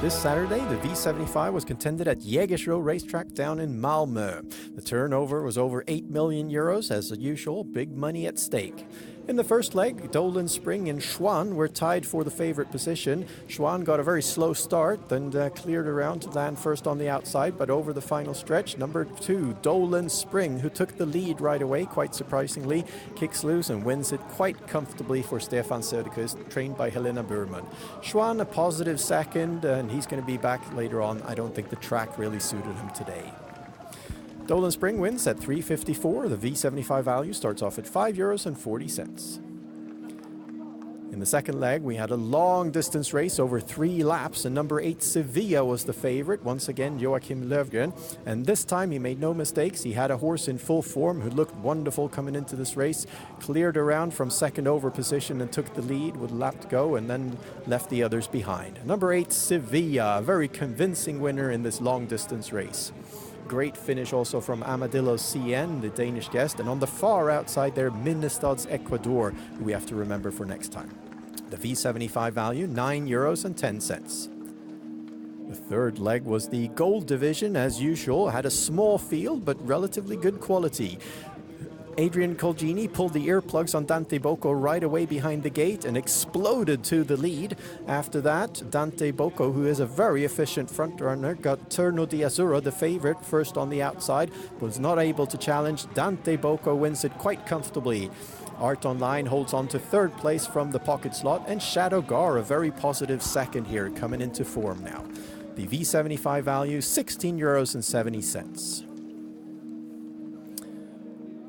This Saturday, the V75 was contended at Jägersro racetrack down in Malmö. The turnover was over 8 million euros, as usual, big money at stake. In the first leg, Dolan Spring and Schwan were tied for the favorite position. Schwan got a very slow start, then cleared around to land first on the outside, but over the final stretch, number 2, Dolan Spring, who took the lead right away, quite surprisingly, kicks loose and wins it quite comfortably for Stefan Söderqvist, trained by Helena Burman. Schwan, a positive second, and he's going to be back later on. I don't think the track really suited him today. Dolan Spring wins at 3.54. The V75 value starts off at €5.40. In the second leg, we had a long distance race over 3 laps, and number 8 Sevilla was the favorite. Once again, Joachim Löfgren. And this time he made no mistakes. He had a horse in full form who looked wonderful coming into this race, cleared around from second over position and took the lead with a lap to go, and then left the others behind. Number 8 Sevilla, a very convincing winner in this long distance race. Great finish also from Amadillo CN, the Danish guest, and on the far outside there, Minnestads Ecuador, who we have to remember for next time. The V75 value, €9.10. The third leg was the gold division, as usual, had a small field but relatively good quality. Adrian Colgini pulled the earplugs on Dante Bocco right away behind the gate and exploded to the lead. After that, Dante Bocco, who is a very efficient front runner, got Turno di Azzurro, the favorite, first on the outside, but was not able to challenge. Dante Bocco wins it quite comfortably. Art Online holds on to third place from the pocket slot, and Shadow Gar, a very positive second here, coming into form now. The V75 value, €16.70.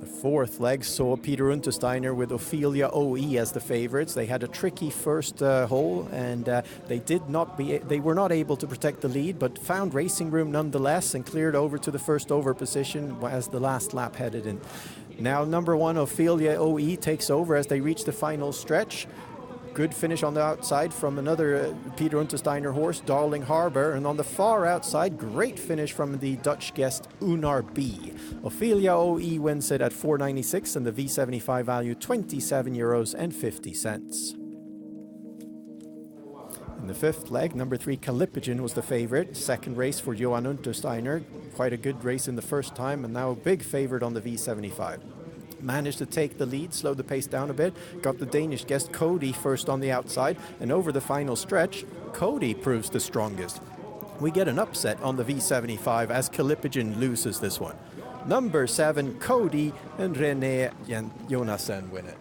The fourth leg saw Peter Untersteiner with Ophelia OE as the favorites. They had a tricky first hole, and they were not able to protect the lead, but found racing room nonetheless and cleared over to the first over position as the last lap headed in. Now number 1 Ophelia OE takes over as they reach the final stretch. Good finish on the outside from another Peter Untersteiner horse, Darling Harbour. And on the far outside, great finish from the Dutch guest Unar B. Ophelia OE wins it at 4.96 and the V75 value €27.50. In the fifth leg, number 3 Calipigen was the favorite. Second race for Johan Untersteiner. Quite a good race in the first time, and now a big favorite on the V75. Managed to take the lead, slowed the pace down a bit, got the Danish guest Cody first on the outside, and over the final stretch, Cody proves the strongest. We get an upset on the V75 as Calipigen loses this one. Number 7, Cody, and René Jonasson win it.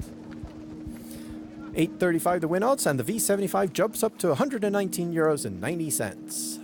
8.35 the win odds, and the V75 jumps up to €119.90.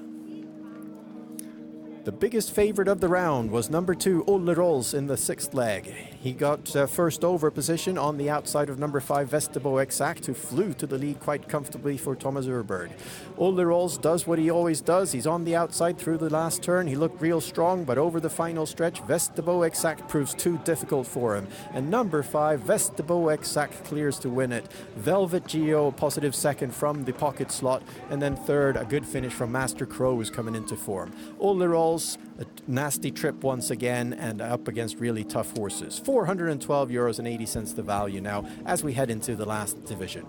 The biggest favorite of the round was number 2, Olle Rolls, in the sixth leg. He got first over position on the outside of number 5, Vesterbo Exact, who flew to the lead quite comfortably for Thomas Urberg. Olle Rolls does what he always does. He's on the outside through the last turn. He looked real strong, but over the final stretch, Vesterbo Exact proves too difficult for him. And number 5, Vesterbo Exact clears to win it. Velvet Geo, positive second from the pocket slot. And then third, a good finish from Master Crow, who's coming into form. Olle Rolls, a nasty trip once again, and up against really tough horses. €412.80 the value now as we head into the last division.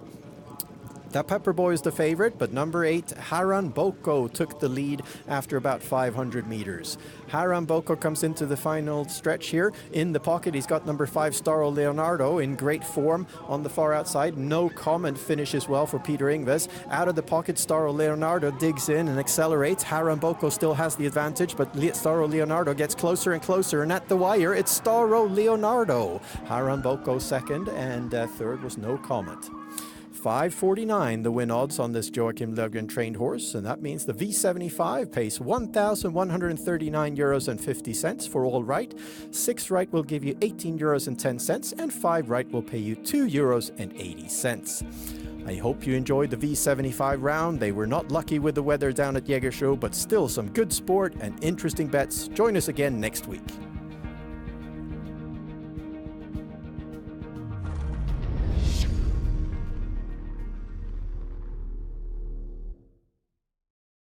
The Pepper Boy is the favorite, but number 8, Haran Boko, took the lead after about 500 meters. Haran Boko comes into the final stretch here. In the pocket, he's got number 5, Staro Leonardo, in great form on the far outside. No comment finishes well for Peter Ingves. Out of the pocket, Staro Leonardo digs in and accelerates. Haran Boko still has the advantage, but Staro Leonardo gets closer and closer, and at the wire, it's Staro Leonardo. Haran Boko second, and third was no comment. 5.49 the win odds on this Joachim Löfgren trained horse, and that means the V75 pays €1,139.50 for all right. 6 right will give you €18.10, and 5 right will pay you €2.80. I hope you enjoyed the V75 round. They were not lucky with the weather down at Jägersro, but still some good sport and interesting bets. Join us again next week.